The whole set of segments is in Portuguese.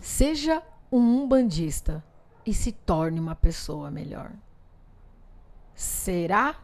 Seja um umbandista e se torne uma pessoa melhor. Será?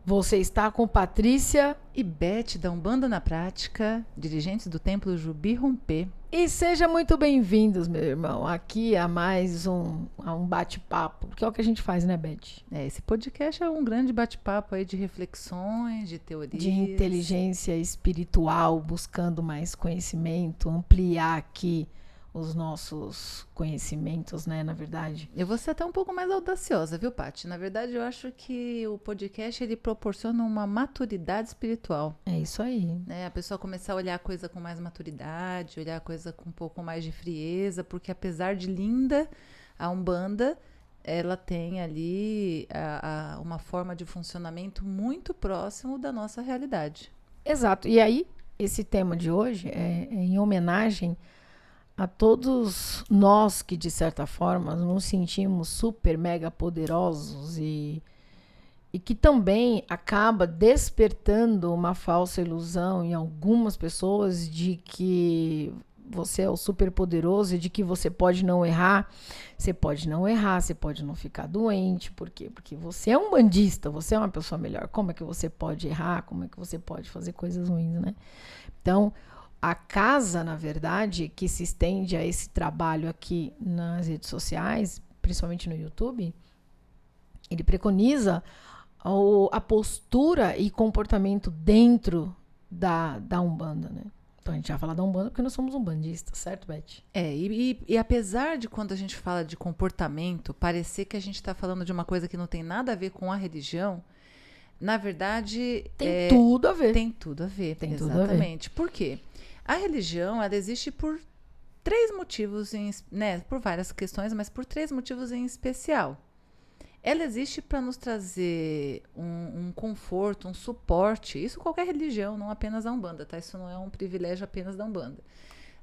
Você está com Patrícia e Beth da Umbanda na Prática, dirigentes do Templo Jubi Rompê. E seja muito bem-vindos, meu irmão, aqui a mais um bate-papo, que é o que a gente faz, né, Beth? Esse podcast é um grande bate-papo aí de reflexões, de teorias. De inteligência espiritual, buscando mais conhecimento, ampliar aqui os nossos conhecimentos, né, na verdade. Eu vou ser até um pouco mais audaciosa, viu, Paty? Na verdade, eu acho que o podcast, ele proporciona uma maturidade espiritual. É isso aí. Né? A pessoa começar a olhar a coisa com mais maturidade, olhar a coisa com um pouco mais de frieza, porque apesar de linda, a Umbanda, ela tem ali uma forma de funcionamento muito próximo da nossa realidade. Exato. E aí, esse tema de hoje é em homenagem a todos nós que, de certa forma, nos sentimos super, mega poderosos e que também acaba despertando uma falsa ilusão em algumas pessoas de que você é o super poderoso e de que você pode não errar. Você pode não errar, você pode não ficar doente. Por quê? Porque você é um bandista, você é uma pessoa melhor. Como é que você pode errar? Como é que você pode fazer coisas ruins, né? Então, a casa, na verdade, que se estende a esse trabalho aqui nas redes sociais, principalmente no YouTube, ele preconiza a postura e comportamento dentro da Umbanda, né? Então a gente vai falar da Umbanda porque nós somos umbandistas, certo, Beth? E apesar de quando a gente fala de comportamento, parecer que a gente está falando de uma coisa que não tem nada a ver com a religião, na verdade... Tem tudo a ver. Tem tudo a ver, tem exatamente. Tudo a ver. Por quê? A religião, ela existe por 3 motivos, né? Por várias questões, mas por 3 motivos em especial. Ela existe para nos trazer um conforto, um suporte. Isso qualquer religião, não apenas a Umbanda, tá? Isso não é um privilégio apenas da Umbanda.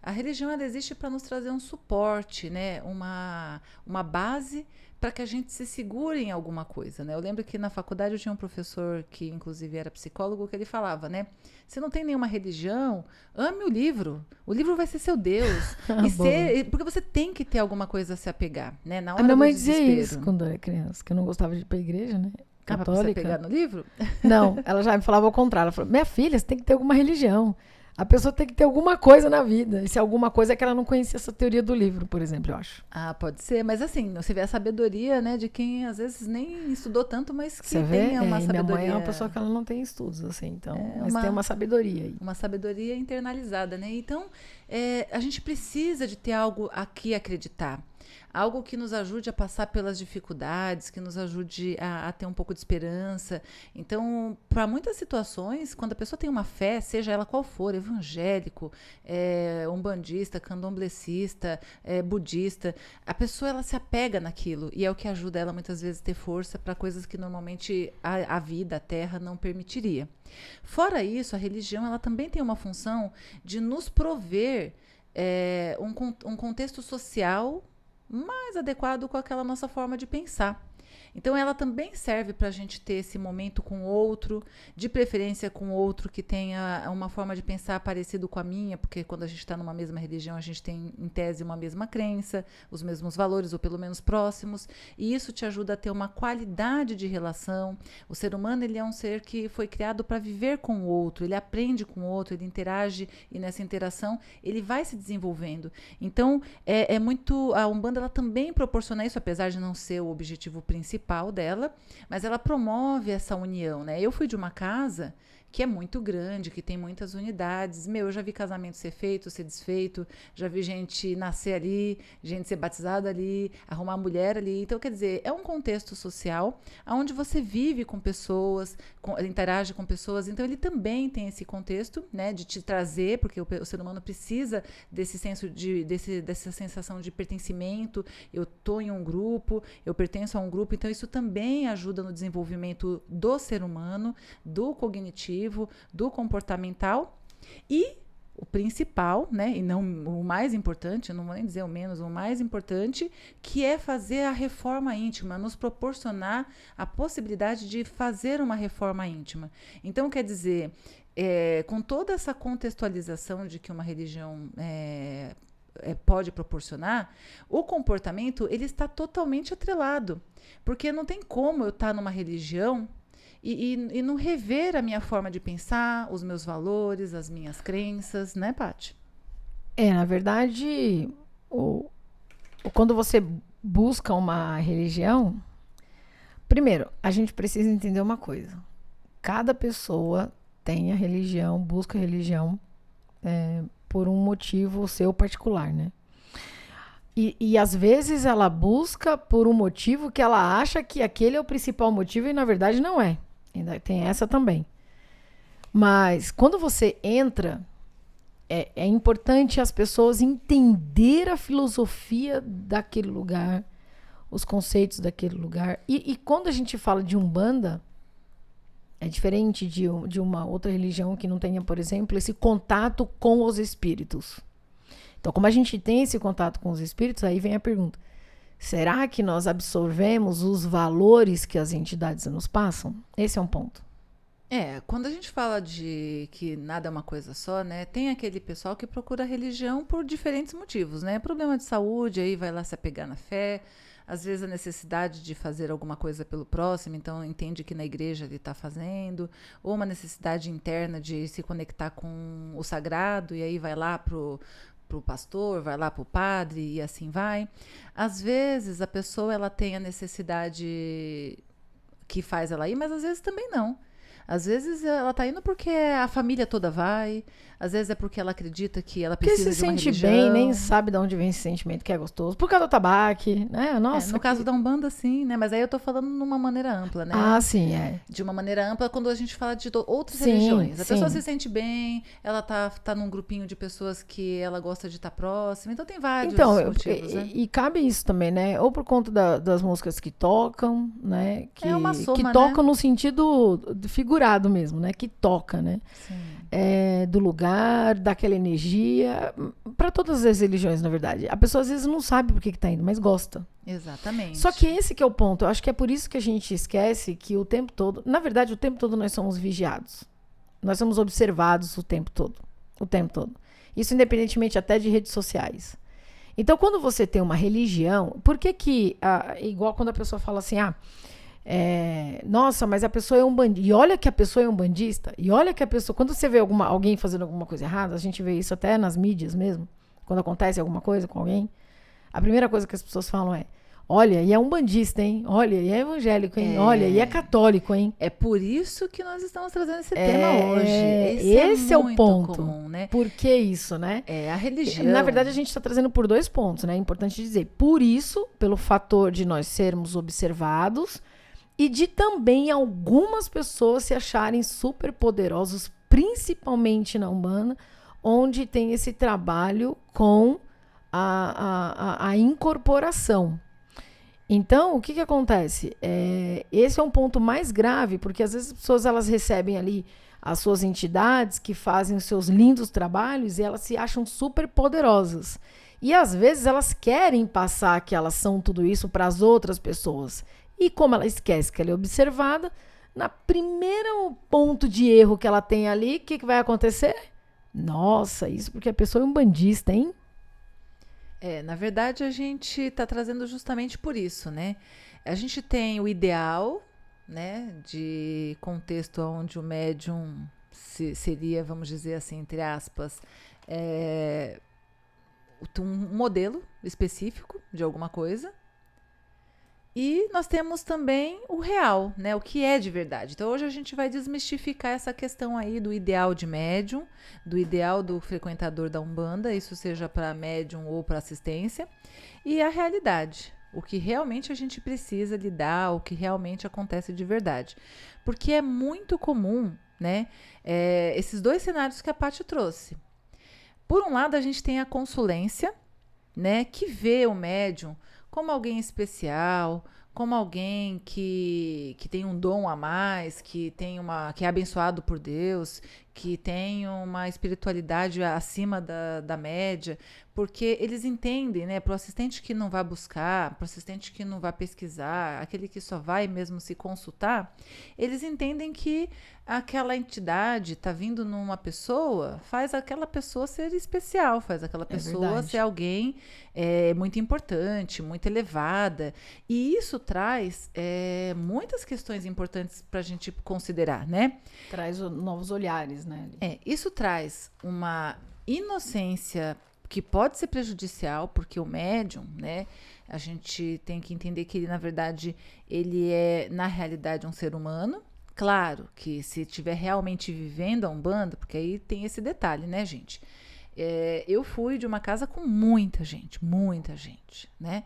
A religião, ela existe para nos trazer um suporte, né? Uma base para que a gente se segure em alguma coisa, né? Eu lembro que na faculdade eu tinha um professor que, inclusive, era psicólogo, que ele falava, né? Se não tem nenhuma religião, ame o livro. O livro vai ser seu Deus. Porque você tem que ter alguma coisa a se apegar, né? Na hora a minha mãe do desespero. dizia isso quando eu era criança, que eu não gostava de ir pra igreja, né? Católica. Pra você pegar no livro? Não, ela já me falava ao contrário. Ela falou, minha filha, você tem que ter alguma religião. A pessoa tem que ter alguma coisa na vida. E se alguma coisa é que ela não conhecia essa teoria do livro, por exemplo, eu acho. Ah, pode ser. Mas assim, você vê a sabedoria, né, de quem às vezes nem estudou tanto, mas que você vê? tem uma sabedoria. Minha mãe é uma pessoa que ela não tem estudos, assim, então, mas tem uma sabedoria aí. Uma sabedoria internalizada, né? Então, a gente precisa de ter algo a que acreditar. Algo que nos ajude a passar pelas dificuldades, que nos ajude a ter um pouco de esperança. Então, para muitas situações, quando a pessoa tem uma fé, seja ela qual for, evangélico, umbandista, candomblecista, budista, a pessoa ela se apega naquilo e é o que ajuda ela muitas vezes a ter força para coisas que normalmente a vida, a terra não permitiria. Fora isso, a religião ela também tem uma função de nos prover um contexto social mais adequado com aquela nossa forma de pensar. Então, ela também serve para a gente ter esse momento com outro, de preferência com outro que tenha uma forma de pensar parecido com a minha, porque quando a gente está numa mesma religião, a gente tem, em tese, uma mesma crença, os mesmos valores, ou pelo menos próximos, e isso te ajuda a ter uma qualidade de relação. O ser humano, ele é um ser que foi criado para viver com o outro, ele aprende com o outro, ele interage, e nessa interação, ele vai se desenvolvendo. Então, a Umbanda, ela também proporciona isso, apesar de não ser o objetivo principal dela, mas ela promove essa união, né? Eu fui de uma casa que é muito grande, que tem muitas unidades. Eu já vi casamento ser feito, ser desfeito, já vi gente nascer ali, gente ser batizada ali, arrumar mulher ali. Então, quer dizer, é um contexto social onde você vive com pessoas, interage com pessoas. Então, ele também tem esse contexto, né, de te trazer, porque o ser humano precisa desse senso dessa sensação de pertencimento. Eu estou em um grupo, eu pertenço a um grupo. Então, isso também ajuda no desenvolvimento do ser humano, do cognitivo, do comportamental e o principal, né, e não o mais importante, não vou nem dizer o menos, o mais importante, que é fazer a reforma íntima, nos proporcionar a possibilidade de fazer uma reforma íntima. Então, quer dizer, com toda essa contextualização de que uma religião pode proporcionar, o comportamento ele está totalmente atrelado. Porque não tem como eu estar numa religião e não rever a minha forma de pensar, os meus valores, as minhas crenças, né, Paty? Na verdade, quando você busca uma religião, primeiro, a gente precisa entender uma coisa. Cada pessoa tem a religião, busca a religião por um motivo seu particular, né? E às vezes ela busca por um motivo que ela acha que aquele é o principal motivo e na verdade não é. Ainda tem essa também. Mas quando você entra, é importante as pessoas entender a filosofia daquele lugar, os conceitos daquele lugar. E quando a gente fala de Umbanda, é diferente de uma outra religião que não tenha, por exemplo, esse contato com os espíritos. Então, como a gente tem esse contato com os espíritos, aí vem a pergunta: será que nós absorvemos os valores que as entidades nos passam? Esse é um ponto. Quando a gente fala de que nada é uma coisa só, né? Tem aquele pessoal que procura a religião por diferentes motivos, né? Problema de saúde, aí vai lá se apegar na fé. Às vezes a necessidade de fazer alguma coisa pelo próximo, então entende que na igreja ele está fazendo. Ou uma necessidade interna de se conectar com o sagrado, e aí vai lá pro pastor, vai lá pro padre e assim vai. Às vezes a pessoa ela tem a necessidade que faz ela ir, mas às vezes também não. Às vezes ela tá indo porque a família toda vai, às vezes é porque ela acredita que ela precisa de uma religião. Porque se sente bem, nem sabe de onde vem esse sentimento que é gostoso. Por causa do tabaco, né? Nossa. No caso da Umbanda, sim, né? Mas aí eu tô falando numa maneira ampla, né? Sim, De uma maneira ampla quando a gente fala de outras religiões. A pessoa se sente bem, ela tá num grupinho de pessoas que ela gosta de estar próxima. Então tem vários motivos, né? E cabe isso também, né? Ou por conta das músicas que tocam, né? Que, uma soma, que tocam, né? no sentido figurado mesmo, né? Que toca, né? Sim. Do lugar, daquela energia. Para todas as religiões, na verdade. A pessoa às vezes não sabe por que tá indo, mas gosta. Exatamente. Só que esse que é o ponto. Eu acho que é por isso que a gente esquece que o tempo todo... Na verdade, o tempo todo nós somos vigiados. Nós somos observados o tempo todo. O tempo todo. Isso independentemente até de redes sociais. Então, quando você tem uma religião... Por que igual quando a pessoa fala assim... nossa, mas a pessoa é um bandista. E olha que a pessoa é um bandista. E olha que a pessoa... Quando você vê alguém fazendo alguma coisa errada, a gente vê isso até nas mídias mesmo. Quando acontece alguma coisa com alguém, a primeira coisa que as pessoas falam é: olha, e é um bandista, hein? Olha, e é evangélico, hein? Olha, e é católico, hein? É por isso que nós estamos trazendo esse tema hoje. Esse é o ponto. Comum, né? Por que isso, né? A religião. Na verdade, a gente está trazendo por 2 pontos, né? É importante dizer. Por isso, pelo fator de nós sermos observados e de também algumas pessoas se acharem super poderosos, principalmente na Umbanda, onde tem esse trabalho com a incorporação. Então, o que acontece? Esse é um ponto mais grave, porque às vezes as pessoas elas recebem ali as suas entidades que fazem os seus lindos trabalhos e elas se acham super poderosas. E às vezes elas querem passar que elas são tudo isso para as outras pessoas. E como ela esquece que ela é observada, na primeiro ponto de erro que ela tem ali, o que vai acontecer? Nossa, isso porque a pessoa é um bandista, hein? Na verdade, a gente está trazendo justamente por isso, né? A gente tem o ideal, né, de contexto onde o médium seria, vamos dizer assim, entre aspas, um modelo específico de alguma coisa. E nós temos também o real, né? O que é de verdade. Então, hoje a gente vai desmistificar essa questão aí do ideal de médium, do ideal do frequentador da Umbanda, isso seja para médium ou para assistência, e a realidade, o que realmente a gente precisa lidar, o que realmente acontece de verdade. Porque é muito comum, né? Esses 2 cenários que a Paty trouxe. Por um lado, a gente tem a consulência, né? Que vê o médium como alguém especial, como alguém que tem um dom a mais, que é abençoado por Deus, que têm uma espiritualidade acima da média, porque eles entendem, né, para o assistente que não vai buscar, para o assistente que não vai pesquisar, aquele que só vai mesmo se consultar, eles entendem que aquela entidade está vindo numa pessoa, faz aquela pessoa ser especial, faz aquela pessoa ser alguém muito importante, muito elevada. E isso traz muitas questões importantes para a gente considerar, né? Traz novos olhares, né? Isso traz uma inocência que pode ser prejudicial, porque o médium, né? A gente tem que entender que ele, na verdade, ele é, na realidade, um ser humano. Claro que se estiver realmente vivendo a Umbanda, porque aí tem esse detalhe, né, gente? Eu fui de uma casa com muita gente, né?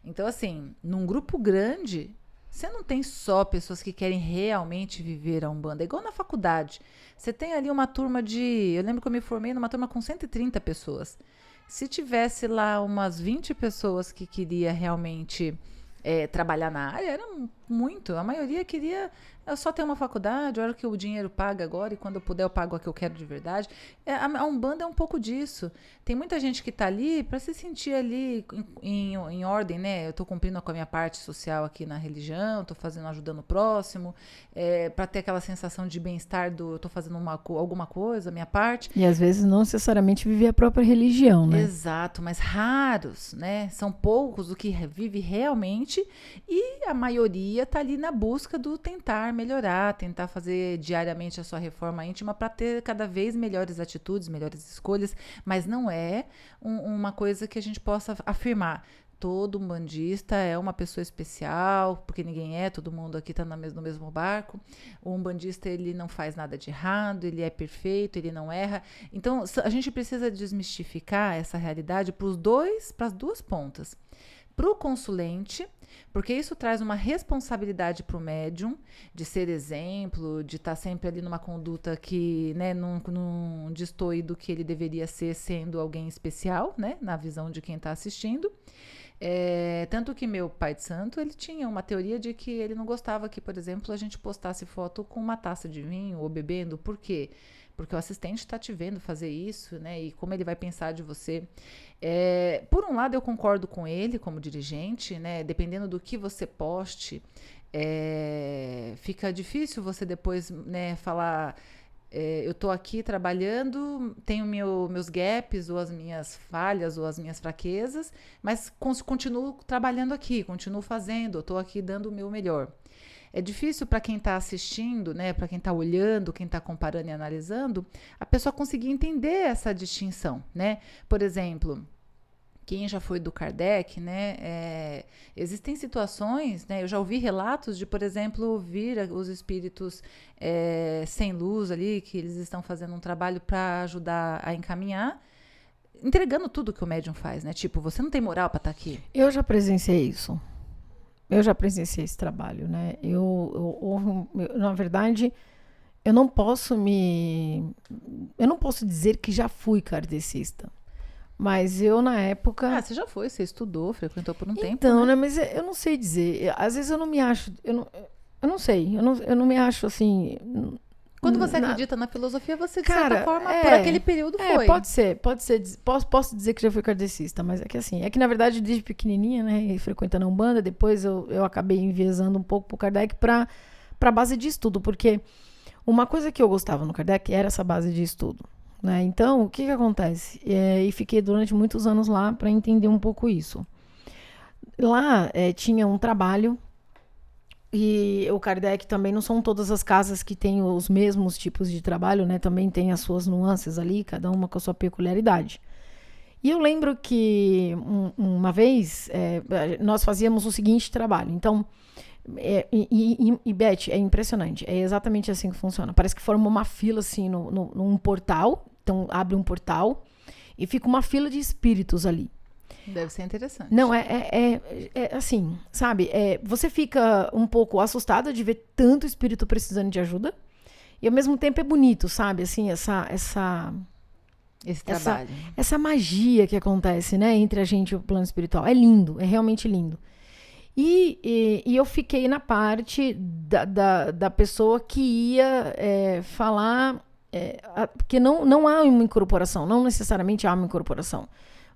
Então, assim, num grupo grande, você não tem só pessoas que querem realmente viver a Umbanda. É igual na faculdade. Você tem ali uma turma de... Eu lembro que eu me formei numa turma com 130 pessoas. Se tivesse lá umas 20 pessoas que queria realmente trabalhar na área, era muito. A maioria queria só ter uma faculdade, a hora que o dinheiro paga agora, e quando eu puder eu pago a que eu quero de verdade. A Umbanda é um pouco disso. Tem muita gente que está ali para se sentir ali em ordem, né? Eu estou cumprindo com a minha parte social aqui na religião, estou ajudando o próximo, para ter aquela sensação de bem-estar eu estou fazendo alguma coisa, a minha parte. E às vezes não necessariamente viver a própria religião, né? Exato, mas raros, né? São poucos o que vive realmente, e a maioria está ali na busca do tentar melhorar, tentar fazer diariamente a sua reforma íntima para ter cada vez melhores atitudes, melhores escolhas, mas não é uma coisa que a gente possa afirmar. Todo umbandista é uma pessoa especial, porque ninguém todo mundo aqui está no mesmo barco. O umbandista, ele não faz nada de errado, ele é perfeito, ele não erra. Então, a gente precisa desmistificar essa realidade para as duas pontas. Para o consulente, porque isso traz uma responsabilidade para o médium de ser exemplo, de estar sempre ali numa conduta que, né, não destoe do que ele deveria ser, sendo alguém especial, né, na visão de quem está assistindo. Tanto que meu pai de santo, ele tinha uma teoria de que ele não gostava que, por exemplo, a gente postasse foto com uma taça de vinho ou bebendo. Por quê? Porque o assistente está te vendo fazer isso, né? E como ele vai pensar de você. Por um lado, eu concordo com ele como dirigente, né? Dependendo do que você poste, fica difícil você depois, né, falar... eu estou aqui trabalhando, tenho meus gaps, ou as minhas falhas, ou as minhas fraquezas, mas continuo trabalhando aqui, continuo fazendo, estou aqui dando o meu melhor. É difícil para quem está assistindo, né, para quem está olhando, quem está comparando e analisando, a pessoa conseguir entender essa distinção, né? Por exemplo, quem já foi do Kardec, né, existem situações, né, eu já ouvi relatos de, por exemplo, vir os espíritos sem luz ali, que eles estão fazendo um trabalho para ajudar a encaminhar, entregando tudo que o médium faz, né? Tipo, você não tem moral para estar aqui. Eu já presenciei isso. Eu já presenciei esse trabalho, né? Na verdade, eu não posso dizer que já fui kardecista. Mas eu, na época... você já foi, você estudou, frequentou por um tempo, Então, né? Mas eu não sei dizer. Às vezes eu não me acho... Eu não sei. Eu não me acho, assim... Quando você acredita na filosofia, você, de certa forma, por aquele período foi. Pode ser. Posso dizer que já fui kardecista, mas é que na verdade, desde pequenininha, né, frequentando a Umbanda, depois eu acabei enviesando um pouco pro Kardec pra base de estudo, porque uma coisa que eu gostava no Kardec era essa base de estudo, né? Então, o que acontece? E fiquei durante muitos anos lá para entender um pouco isso. Lá tinha um trabalho. E o Kardec também não são todas as casas que têm os mesmos tipos de trabalho, né? Também tem as suas nuances ali, cada uma com a sua peculiaridade. E eu lembro que uma vez nós fazíamos o seguinte trabalho. Então, Beth, é impressionante. É exatamente assim que funciona. Parece que forma uma fila assim num portal. Então, abre um portal e fica uma fila de espíritos ali. Deve ser interessante. Não, assim, sabe? Você fica um pouco assustada de ver tanto espírito precisando de ajuda. E ao mesmo tempo é bonito, sabe? Assim, esse trabalho. Essa magia que acontece, né? Entre a gente e o plano espiritual. É lindo, é realmente lindo. E eu fiquei na parte da pessoa que ia falar Porque não há uma incorporação, não necessariamente há uma incorporação.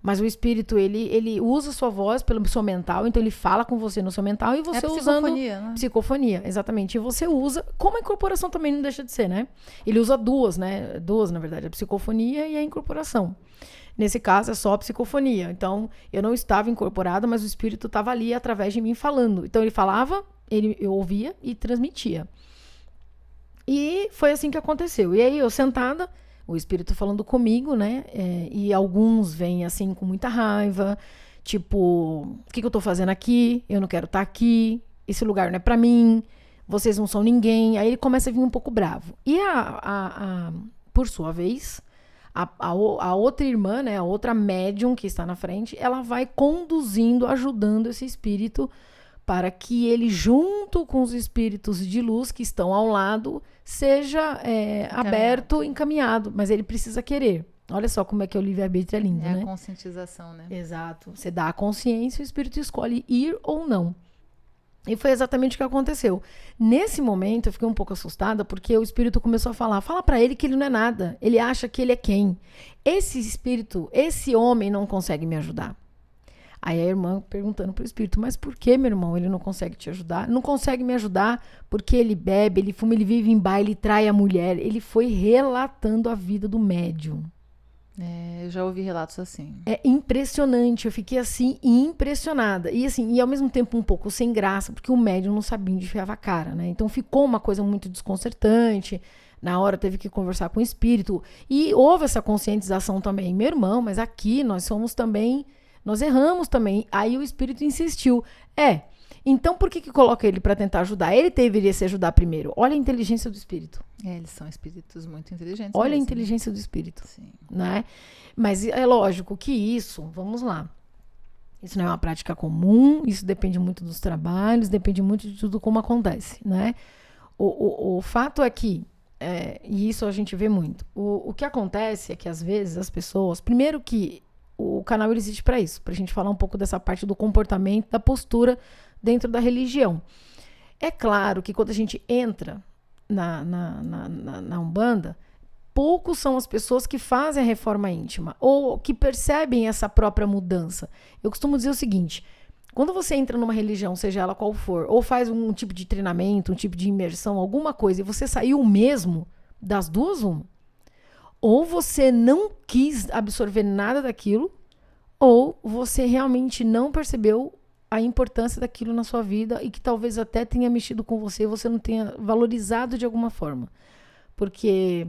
Mas o espírito, ele usa a sua voz pelo seu mental, então ele fala com você no seu mental e você usando... psicofonia, né? Psicofonia, exatamente. E você usa, como a incorporação também não deixa de ser, né? Ele usa duas, né? Duas, na verdade, a psicofonia e a incorporação. Nesse caso, é só a psicofonia. Então, eu não estava incorporada, mas o espírito estava ali através de mim falando. Então, ele falava, eu ouvia e transmitia. E foi assim que aconteceu. E aí, eu sentada, o espírito falando comigo, né? E alguns vêm assim com muita raiva, tipo, o que eu tô fazendo aqui? Eu não quero estar aqui, esse lugar não é pra mim, vocês não são ninguém. Aí ele começa a vir um pouco bravo. E por sua vez, a outra irmã, né? A outra médium que está na frente, ela vai conduzindo, ajudando esse espírito para que ele, junto com os espíritos de luz que estão ao lado, seja aberto, encaminhado. Mas ele precisa querer. Olha só como é que o livre-arbítrio é lindo, né? É a conscientização, né? Exato. Você dá a consciência e o espírito escolhe ir ou não. E foi exatamente o que aconteceu. Nesse momento, eu fiquei um pouco assustada, porque o espírito começou a fala para ele que ele não é nada. Ele acha que ele é quem? Esse espírito, esse homem não consegue me ajudar. Aí a irmã perguntando pro espírito, mas por que, meu irmão, ele não consegue te ajudar? Não consegue me ajudar porque ele bebe, ele fuma, ele vive em baile, trai a mulher. Ele foi relatando a vida do médium. Eu já ouvi relatos assim. É impressionante, eu fiquei assim, impressionada. E assim, e ao mesmo tempo um pouco sem graça, porque o médium não sabia onde enfiava a cara, né? Então ficou uma coisa muito desconcertante. Na hora teve que conversar com o espírito. E houve essa conscientização também. Meu irmão, mas aqui nós somos também... Nós erramos também. Aí o espírito insistiu. Então por que coloca ele para tentar ajudar? Ele deveria se ajudar primeiro. Olha a inteligência do espírito. Eles são espíritos muito inteligentes. Olha mesmo, a inteligência do espírito. Sim. Né? Mas é lógico que isso, vamos lá. Isso não é uma prática comum, isso depende muito dos trabalhos, depende muito de tudo como acontece, né? O fato é que, e isso a gente vê muito, o que acontece é que às vezes as pessoas, primeiro que o canal existe para isso, para a gente falar um pouco dessa parte do comportamento, da postura dentro da religião. É claro que quando a gente entra na Umbanda, poucos são as pessoas que fazem a reforma íntima ou que percebem essa própria mudança. Eu costumo dizer o seguinte, quando você entra numa religião, seja ela qual for, ou faz um tipo de treinamento, um tipo de imersão, alguma coisa, e você saiu o mesmo, das duas, uma. Ou você não quis absorver nada daquilo, ou você realmente não percebeu a importância daquilo na sua vida e que talvez até tenha mexido com você e você não tenha valorizado de alguma forma. Porque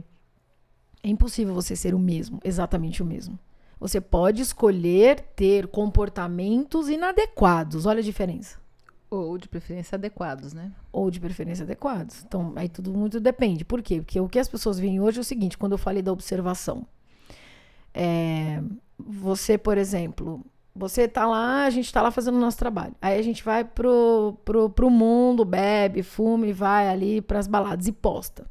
é impossível você ser o mesmo, exatamente o mesmo. Você pode escolher ter comportamentos inadequados. Olha a diferença. Ou de preferência adequados, né? Ou de preferência adequados. Então, aí tudo muito depende. Por quê? Porque o que as pessoas veem hoje é o seguinte, quando eu falei da observação. Você, por exemplo, você tá lá, a gente tá lá fazendo o nosso trabalho. Aí a gente vai pro mundo, bebe, fuma e vai ali pras baladas e posta.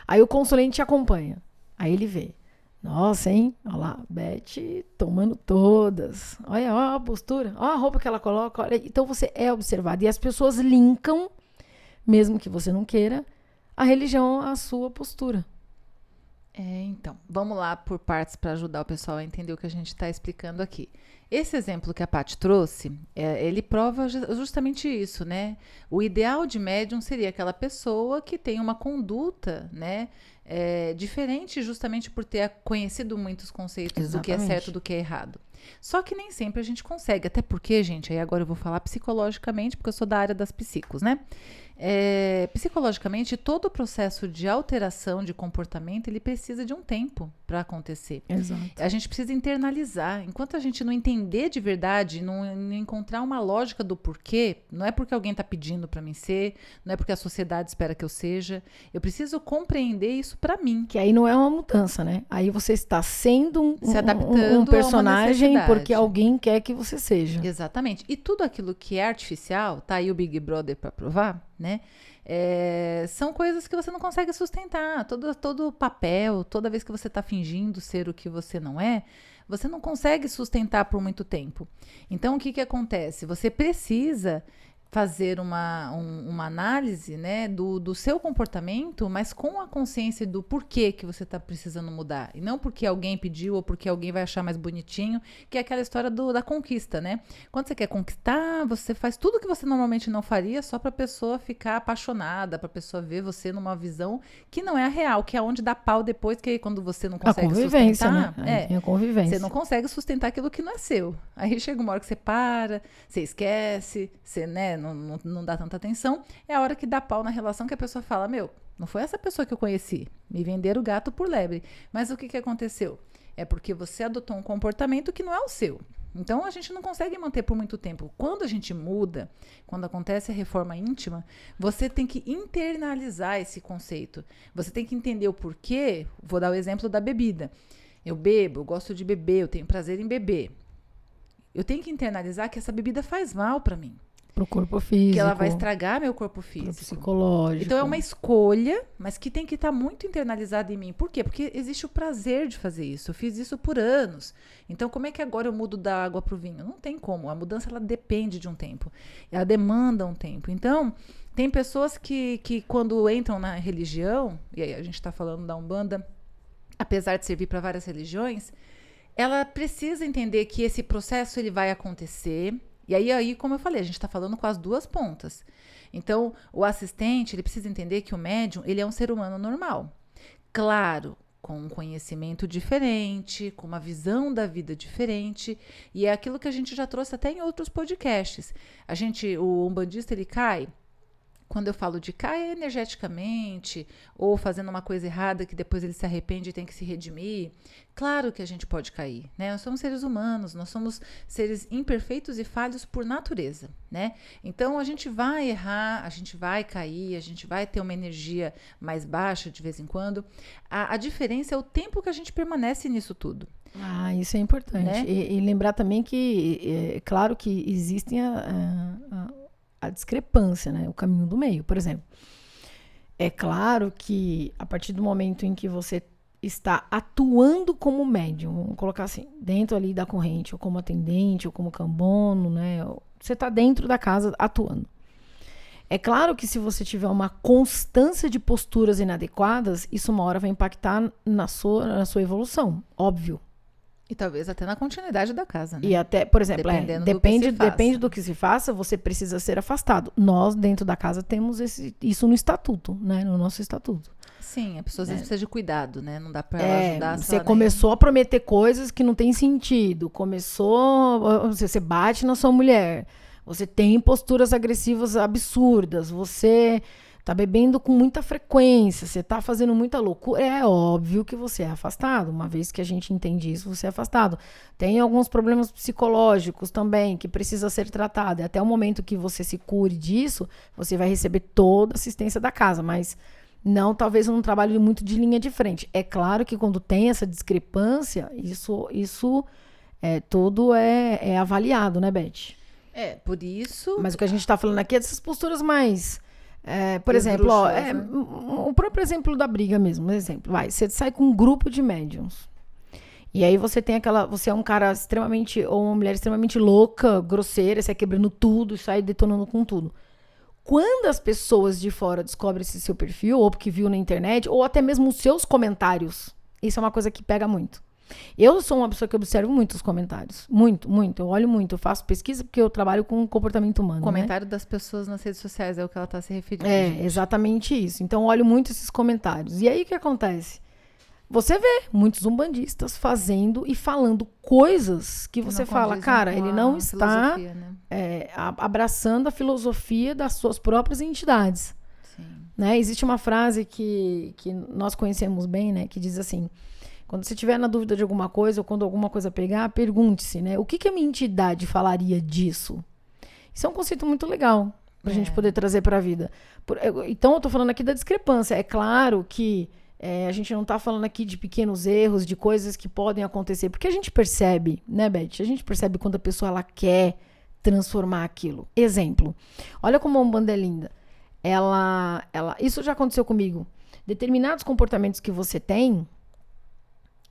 Aí o consulente te acompanha. Aí ele vê. Nossa, hein? Olha lá, Beth tomando todas. Olha, ó a postura, ó a roupa que ela coloca. Olha. Então você é observado. E as pessoas linkam, mesmo que você não queira, a religião à sua postura. Então, vamos lá por partes para ajudar o pessoal a entender o que a gente está explicando aqui. Esse exemplo que a Paty trouxe, ele prova justamente isso, né? O ideal de médium seria aquela pessoa que tem uma conduta, né? Diferente justamente por ter conhecido muitos conceitos do que é certo do que é errado. Só que nem sempre a gente consegue, até porque, gente, aí agora eu vou falar psicologicamente, porque eu sou da área das psicos, né? Psicologicamente, todo o processo de alteração de comportamento, ele precisa de um tempo para acontecer. Exato. A gente precisa internalizar. Enquanto a gente não entender de verdade, não encontrar uma lógica do porquê, não é porque alguém está pedindo para mim ser, não é porque a sociedade espera que eu seja, eu preciso compreender isso para mim. Que aí não é uma mudança, né? Aí você está sendo se adaptando um personagem a porque alguém quer que você seja. Exatamente. E tudo aquilo que é artificial, tá aí o Big Brother para provar, né? São coisas que você não consegue sustentar. Todo papel, toda vez que você está fingindo ser o que você não é, você não consegue sustentar por muito tempo. Então, o que acontece? Você precisa fazer uma análise, né, do seu comportamento, mas com a consciência do porquê que você está precisando mudar. E não porque alguém pediu ou porque alguém vai achar mais bonitinho, que é aquela história da conquista, né? Quando você quer conquistar, você faz tudo que você normalmente não faria só para a pessoa ficar apaixonada, para a pessoa ver você numa visão que não é a real, que é onde dá pau depois, que quando você não consegue a convivência, sustentar. Né? Tem a convivência. Você não consegue sustentar aquilo que não é seu. Aí chega uma hora que você para, você esquece, você, né, não dá tanta atenção. É a hora que dá pau na relação que a pessoa fala, meu, não foi essa pessoa que eu conheci. Me venderam o gato por lebre. Mas o que aconteceu? É porque você adotou um comportamento que não é o seu. Então, a gente não consegue manter por muito tempo. Quando a gente muda, quando acontece a reforma íntima, você tem que internalizar esse conceito. Você tem que entender o porquê. Vou dar o exemplo da bebida. Eu bebo, eu gosto de beber, eu tenho prazer em beber. Eu tenho que internalizar que essa bebida faz mal para mim. Pro corpo físico. Que ela vai estragar meu corpo físico. Pro psicológico. Então é uma escolha, mas que tem que estar muito internalizada em mim. Por quê? Porque existe o prazer de fazer isso. Eu fiz isso por anos. Então como é que agora eu mudo da água pro vinho? Não tem como. A mudança ela depende de um tempo. Ela demanda um tempo. Então tem pessoas que quando entram na religião, e aí a gente está falando da Umbanda, apesar de servir para várias religiões, ela precisa entender que esse processo ele vai acontecer. E aí, como eu falei, a gente está falando com as duas pontas. Então, o assistente, ele precisa entender que o médium, ele é um ser humano normal. Claro, com um conhecimento diferente, com uma visão da vida diferente. E é aquilo que a gente já trouxe até em outros podcasts. O umbandista, ele cai. Quando eu falo de cair energeticamente ou fazendo uma coisa errada que depois ele se arrepende e tem que se redimir, claro que a gente pode cair, né? Nós somos seres humanos, nós somos seres imperfeitos e falhos por natureza, né? Então a gente vai errar, a gente vai cair, a gente vai ter uma energia mais baixa de vez em quando. A diferença é o tempo que a gente permanece nisso tudo. Isso é importante. Né? E lembrar também que, claro que existem a discrepância, né? O caminho do meio, por exemplo. É claro que a partir do momento em que você está atuando como médium, vamos colocar assim, dentro ali da corrente, ou como atendente, ou como cambono, né? Você está dentro da casa atuando. É claro que se você tiver uma constância de posturas inadequadas, isso uma hora vai impactar na sua evolução, óbvio. E talvez até na continuidade da casa, né? E até, por exemplo, depende do que se faça, você precisa ser afastado. Nós, dentro da casa, temos isso no estatuto, né? No nosso estatuto. Sim, a pessoa às vezes precisa de cuidado, né? Não dá pra ela ajudar. Você começou a prometer coisas que não tem sentido. Você bate na sua mulher. Você tem posturas agressivas absurdas. Você tá bebendo com muita frequência, você tá fazendo muita loucura, é óbvio que você é afastado. Uma vez que a gente entende isso, você é afastado. Tem alguns problemas psicológicos também que precisa ser tratado. E até o momento que você se cure disso, você vai receber toda a assistência da casa, mas não, talvez um trabalho muito de linha de frente. É claro que quando tem essa discrepância, isso tudo é avaliado, né, Beth? Por isso... Mas o que a gente tá falando aqui é dessas posturas mais... por exemplo, o próprio exemplo da briga mesmo, você sai com um grupo de médiums. E aí você é um cara extremamente, ou uma mulher extremamente louca, grosseira, sai quebrando tudo, sai detonando com tudo. Quando as pessoas de fora descobrem esse seu perfil, ou porque viu na internet, ou até mesmo os seus comentários, isso é uma coisa que pega muito. Eu sou uma pessoa que observo muito os comentários. Muito, muito. Eu olho muito. Eu faço pesquisa porque eu trabalho com comportamento humano. O comentário das pessoas nas redes sociais é o que ela está se referindo. Exatamente isso. Então, eu olho muito esses comentários. E aí, o que acontece? Você vê muitos umbandistas fazendo e falando coisas que você fala, cara, ele não está abraçando a filosofia das suas próprias entidades. Sim. Né? Existe uma frase que nós conhecemos bem, né? Que diz assim... Quando você tiver na dúvida de alguma coisa, ou quando alguma coisa pegar, pergunte-se, né? O que a minha entidade falaria disso? Isso é um conceito muito legal pra gente poder trazer pra vida. Então, eu tô falando aqui da discrepância. É claro que a gente não tá falando aqui de pequenos erros, de coisas que podem acontecer. Porque a gente percebe, né, Beth? A gente percebe quando a pessoa ela quer transformar aquilo. Exemplo. Olha como a Umbanda é linda. Isso já aconteceu comigo. Determinados comportamentos que você tem...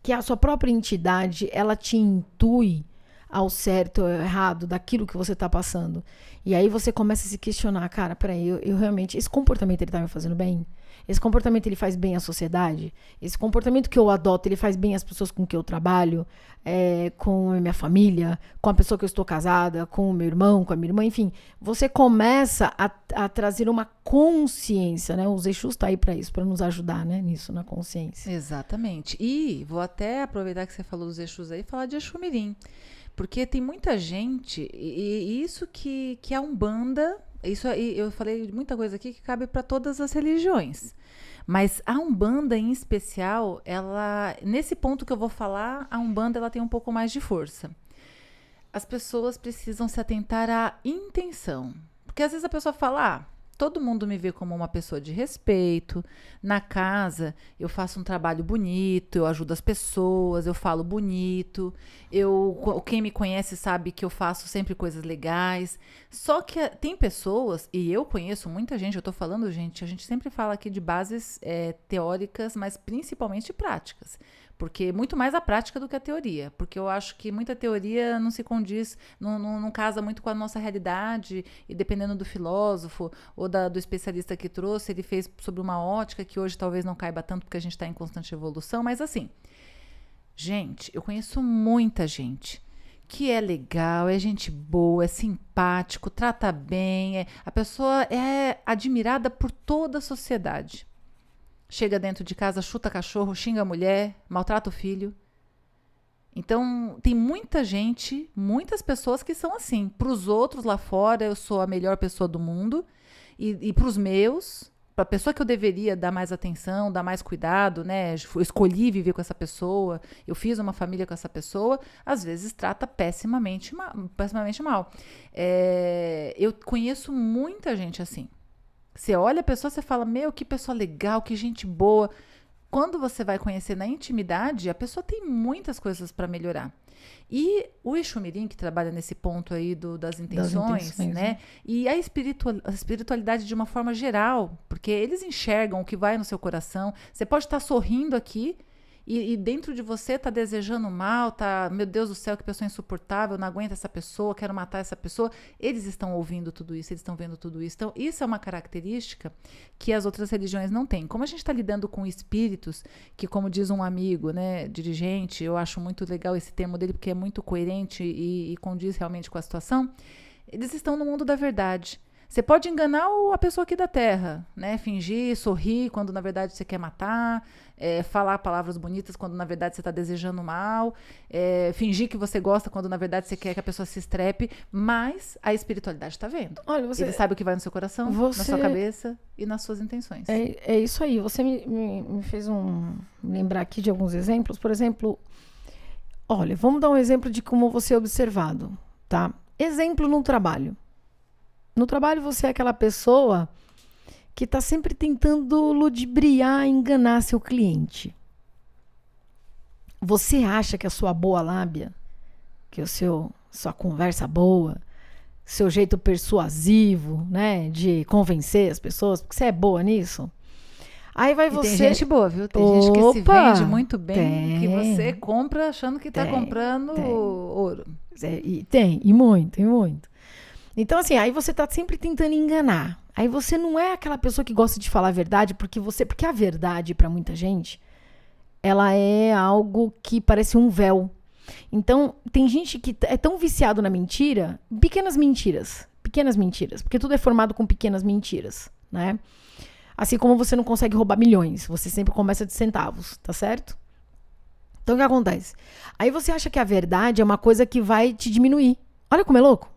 que a sua própria entidade, ela te intui ao certo ou ao errado daquilo que você tá passando. E aí você começa a se questionar, cara, peraí, eu realmente, esse comportamento ele tá me fazendo bem? Esse comportamento ele faz bem à sociedade? Esse comportamento que eu adoto, ele faz bem às pessoas com que eu trabalho, com a minha família, com a pessoa que eu estou casada, com o meu irmão, com a minha irmã, enfim. Você começa a trazer uma consciência, né? Os Exus tá aí para isso, para nos ajudar, né? Nisso, na consciência. Exatamente. E vou até aproveitar que você falou dos Exus aí e falar de Exu Mirim. Porque tem muita gente, e isso que a Umbanda, isso aí, eu falei muita coisa aqui que cabe para todas as religiões. Mas a Umbanda em especial, ela, nesse ponto que eu vou falar, a Umbanda ela tem um pouco mais de força. As pessoas precisam se atentar à intenção. Porque às vezes a pessoa fala, todo mundo me vê como uma pessoa de respeito. Na casa, eu faço um trabalho bonito, eu ajudo as pessoas, eu falo bonito. Quem me conhece sabe que eu faço sempre coisas legais. Só que tem pessoas, e eu conheço muita gente, eu tô falando, gente, a gente sempre fala aqui de bases teóricas, mas principalmente práticas. Porque muito mais a prática do que a teoria. Porque eu acho que muita teoria não se condiz, não casa muito com a nossa realidade. E dependendo do filósofo ou do especialista que trouxe, ele fez sobre uma ótica que hoje talvez não caiba tanto porque a gente está em constante evolução. Mas assim, gente, eu conheço muita gente que é legal, é gente boa, é simpático, trata bem. A pessoa é admirada por toda a sociedade. Chega dentro de casa, chuta cachorro, xinga a mulher, maltrata o filho. Então, tem muita gente, muitas pessoas que são assim. Para os outros lá fora, eu sou a melhor pessoa do mundo. E para os meus, para a pessoa que eu deveria dar mais atenção, dar mais cuidado, né? Eu escolhi viver com essa pessoa, eu fiz uma família com essa pessoa, às vezes trata pessimamente mal. Eu conheço muita gente assim. Você olha a pessoa, você fala, meu, que pessoa legal, que gente boa. Quando você vai conhecer na intimidade, a pessoa tem muitas coisas para melhorar. E o Exu Mirim, que trabalha nesse ponto aí das intenções, né? E a espiritualidade de uma forma geral, porque eles enxergam o que vai no seu coração. Você pode estar sorrindo aqui, e dentro de você tá desejando mal, meu Deus do céu, que pessoa insuportável, não aguento essa pessoa, quero matar essa pessoa. Eles estão ouvindo tudo isso, eles estão vendo tudo isso. Então, isso é uma característica que as outras religiões não têm. Como a gente está lidando com espíritos, que como diz um amigo, né, dirigente, eu acho muito legal esse termo dele, porque é muito coerente e condiz realmente com a situação, eles estão no mundo da verdade. Você pode enganar a pessoa aqui da Terra, né? Fingir, sorrir quando na verdade você quer matar, falar palavras bonitas quando na verdade você está desejando mal, fingir que você gosta quando na verdade você quer que a pessoa se estrepe, mas a espiritualidade está vendo. Olha, ele sabe o que vai no seu coração, na sua cabeça e nas suas intenções. É isso aí. Você me fez lembrar aqui de alguns exemplos. Por exemplo, olha, vamos dar um exemplo de como você é observado, tá? Exemplo no trabalho. No trabalho você é aquela pessoa que está sempre tentando ludibriar, enganar seu cliente. Você acha que a sua boa lábia, que sua conversa boa, seu jeito persuasivo, né, de convencer as pessoas, porque você é boa nisso? Aí vai você... Tem gente boa, viu? Tem gente que se vende muito bem, que você compra achando que está comprando ouro. E muito. Então, assim, aí você tá sempre tentando enganar. Aí você não é aquela pessoa que gosta de falar a verdade, porque a verdade, para muita gente, ela é algo que parece um véu. Então, tem gente que é tão viciado na mentira, pequenas mentiras, porque tudo é formado com pequenas mentiras, né? Assim como você não consegue roubar milhões, você sempre começa de centavos, tá certo? Então, o que acontece? Aí você acha que a verdade é uma coisa que vai te diminuir. Olha como é louco.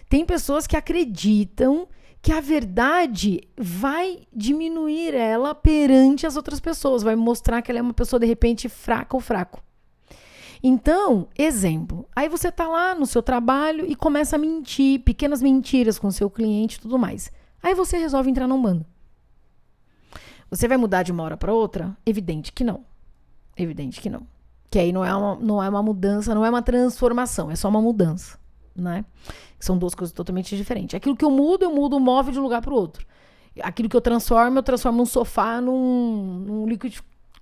Tem pessoas que acreditam que a verdade vai diminuir ela perante as outras pessoas, vai mostrar que ela é uma pessoa de repente fraca ou fraco. Então, exemplo, aí você tá lá no seu trabalho e começa a mentir, pequenas mentiras com o seu cliente e tudo mais. Aí você resolve entrar na Umbanda. Você vai mudar de uma hora para outra? Evidente que não. Que aí não é uma mudança, não é uma transformação, é só uma mudança. Né? São duas coisas totalmente diferentes. Aquilo que eu mudo o móvel de um lugar para o outro. Aquilo que eu transformo um sofá num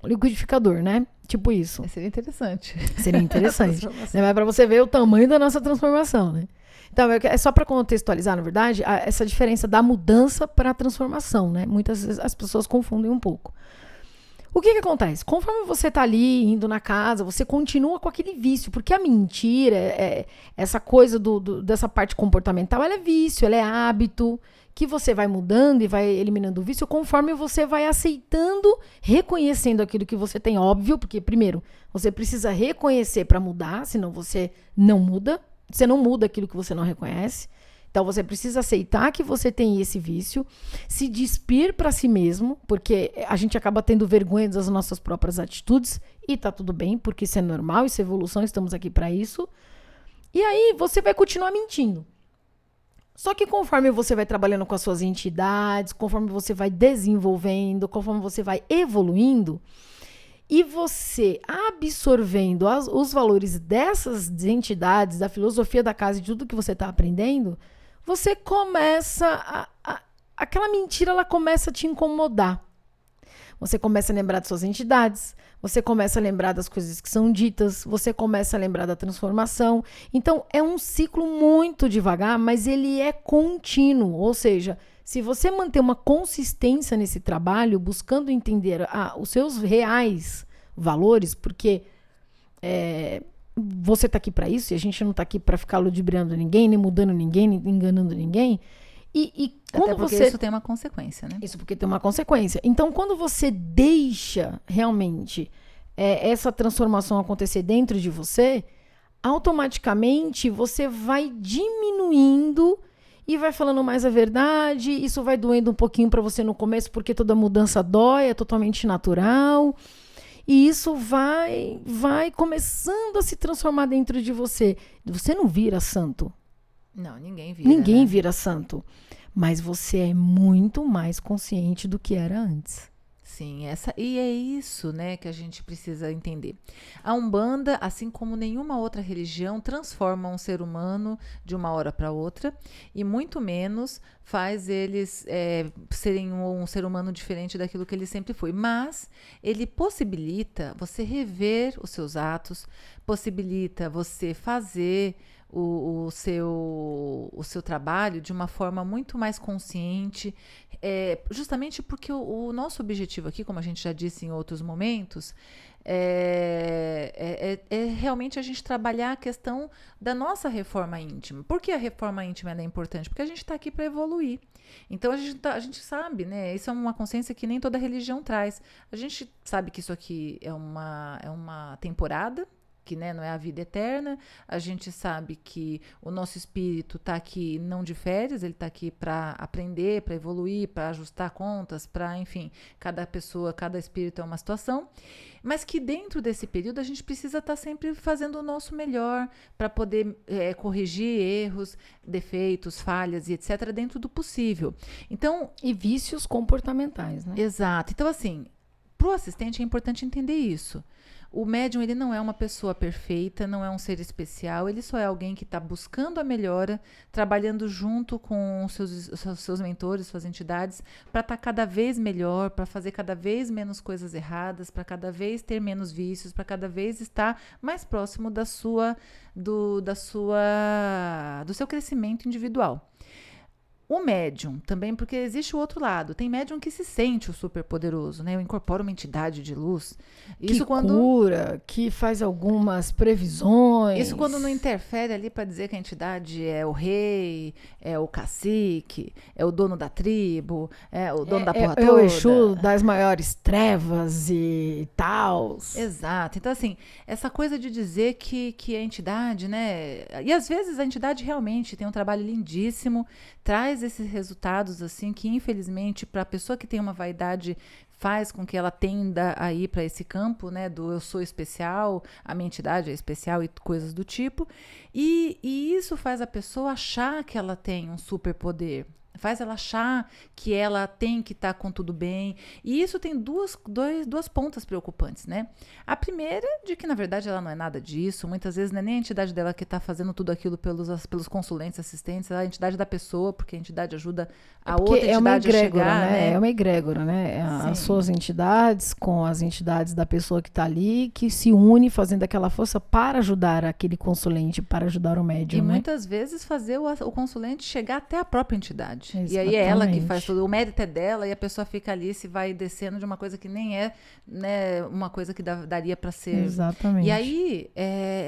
liquidificador, né? Tipo isso. Seria interessante. Seria interessante. Mas para você ver o tamanho da nossa transformação, né? Então, é só para contextualizar, na verdade, essa diferença da mudança para a transformação, né? Muitas vezes as pessoas confundem um pouco. O que acontece? Conforme você tá ali, indo na casa, você continua com aquele vício, porque a mentira, essa coisa dessa parte comportamental, ela é vício, ela é hábito, que você vai mudando e vai eliminando o vício conforme você vai aceitando, reconhecendo aquilo que você tem, óbvio, porque primeiro, você precisa reconhecer para mudar, senão você não muda, você não muda aquilo que você não reconhece. Então você precisa aceitar que você tem esse vício, se despir para si mesmo, porque a gente acaba tendo vergonha das nossas próprias atitudes, e tá tudo bem, porque isso é normal, isso é evolução, estamos aqui para isso. E aí você vai continuar mentindo. Só que conforme você vai trabalhando com as suas entidades, conforme você vai desenvolvendo, conforme você vai evoluindo, e você absorvendo os valores dessas entidades, da filosofia da casa e de tudo que você está aprendendo, você começa aquela mentira, ela começa a te incomodar. Você começa a lembrar de suas entidades, você começa a lembrar das coisas que são ditas, você começa a lembrar da transformação. Então, é um ciclo muito devagar, mas ele é contínuo. Ou seja, se você manter uma consistência nesse trabalho, buscando entender os seus reais valores, porque você está aqui para isso e a gente não está aqui para ficar ludibriando ninguém, nem mudando ninguém, nem enganando ninguém. E quando até porque isso tem uma consequência, né? Isso porque tem uma consequência. Então, quando você deixa realmente essa transformação acontecer dentro de você, automaticamente você vai diminuindo e vai falando mais a verdade. Isso vai doendo um pouquinho para você no começo, porque toda mudança dói, é totalmente natural. E isso vai começando a se transformar dentro de você. Você não vira santo. Não, ninguém vira. Ninguém vira santo. Mas você é muito mais consciente do que era antes. Sim, e é isso, né, que a gente precisa entender. A Umbanda, assim como nenhuma outra religião, transforma um ser humano de uma hora para outra e muito menos faz eles serem um ser humano diferente daquilo que ele sempre foi. Mas ele possibilita você rever os seus atos, possibilita você fazer o seu trabalho de uma forma muito mais consciente, justamente porque o nosso objetivo aqui, como a gente já disse em outros momentos, é realmente a gente trabalhar a questão da nossa reforma íntima. Por que a reforma íntima é importante? Porque a gente está aqui para evoluir. Então a gente sabe, né? Isso é uma consciência que nem toda religião traz. A gente sabe que isso aqui é uma temporada, que, né, não é a vida eterna. A gente sabe que o nosso espírito está aqui não de férias, ele está aqui para aprender, para evoluir, para ajustar contas, para, enfim, cada pessoa, cada espírito é uma situação, mas que dentro desse período a gente precisa estar sempre fazendo o nosso melhor para poder corrigir erros, defeitos, falhas e etc. dentro do possível. Então, e vícios comportamentais, né? Exato. Então, assim, para o assistente é importante entender isso. O médium, ele não é uma pessoa perfeita, não é um ser especial, ele só é alguém que está buscando a melhora, trabalhando junto com os seus mentores, suas entidades, para estar cada vez melhor, para fazer cada vez menos coisas erradas, para cada vez ter menos vícios, para cada vez estar mais próximo do seu crescimento individual. O médium também, porque existe o outro lado. Tem médium que se sente o superpoderoso, né? Eu incorporo uma entidade de luz. Isso cura, que faz algumas previsões. Isso quando não interfere ali para dizer que a entidade é o rei, é o cacique, é o dono da tribo, é o dono da porra toda. É o Exu das maiores trevas e tal. Exato. Então, assim, essa coisa de dizer que a entidade, né? E às vezes a entidade realmente tem um trabalho lindíssimo, traz esses resultados assim que infelizmente para a pessoa que tem uma vaidade faz com que ela tenda a ir para esse campo, né, do eu sou especial, a minha entidade é especial e coisas do tipo, e isso faz a pessoa achar que ela tem um superpoder. faz ela achar que ela tem que estar com tudo bem. E isso tem duas pontas preocupantes, né? A primeira, de que na verdade ela não é nada disso. Muitas vezes não é nem a entidade dela que está fazendo tudo aquilo pelos consulentes, assistentes, é a entidade da pessoa, porque a entidade ajuda a outra entidade a chegar, né? É uma egrégora, né? As suas entidades com as entidades da pessoa que está ali, que se une fazendo aquela força para ajudar aquele consulente, para ajudar o médium, e né? muitas vezes fazer o consulente chegar até a própria entidade. Exatamente. E aí é ela que faz tudo, o mérito é dela, e a pessoa fica ali, se vai descendo de uma coisa que nem é, né, uma coisa que daria para ser. Exatamente. E aí,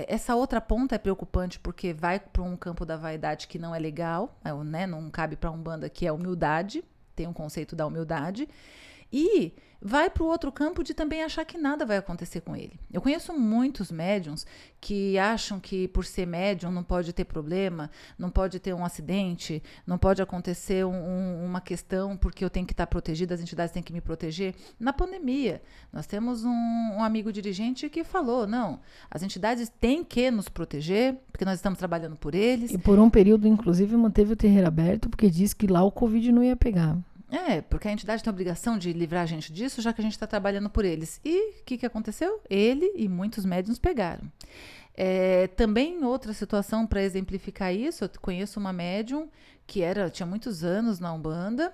essa outra ponta é preocupante, porque vai para um campo da vaidade que não é legal, né, não cabe para Umbanda, que é a humildade, tem um conceito da humildade, e vai para o outro campo de também achar que nada vai acontecer com ele. Eu conheço muitos médiums que acham que por ser médium não pode ter problema, não pode ter um acidente, não pode acontecer uma questão porque eu tenho que estar protegida, as entidades têm que me proteger. Na pandemia, nós temos um amigo dirigente que falou, não, as entidades têm que nos proteger, porque nós estamos trabalhando por eles. E por um período, inclusive, manteve o terreiro aberto, porque disse que lá o Covid não ia pegar. Porque a entidade tem a obrigação de livrar a gente disso, já que a gente está trabalhando por eles. E o que aconteceu? Ele e muitos médiuns pegaram. Também outra situação para exemplificar isso, eu conheço uma médium que tinha muitos anos na Umbanda,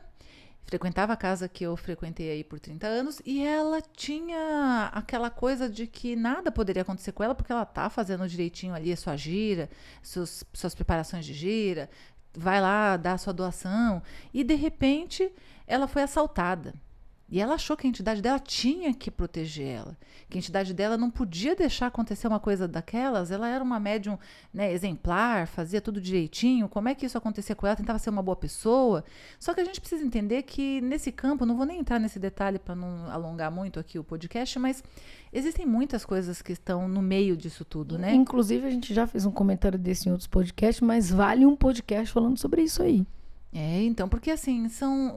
frequentava a casa que eu frequentei aí por 30 anos, e ela tinha aquela coisa de que nada poderia acontecer com ela, porque ela tá fazendo direitinho ali a sua gira, suas preparações de gira, vai lá dar a sua doação, e de repente ela foi assaltada. E ela achou que a entidade dela tinha que proteger ela, que a entidade dela não podia deixar acontecer uma coisa daquelas. Ela era uma médium, né, exemplar, fazia tudo direitinho. Como é que isso acontecia com ela? Tentava ser uma boa pessoa. Só que a gente precisa entender que nesse campo, não vou nem entrar nesse detalhe para não alongar muito aqui o podcast, mas existem muitas coisas que estão no meio disso tudo, né? Inclusive, a gente já fez um comentário desse em outros podcasts, mas vale um podcast falando sobre isso aí. Então, porque assim,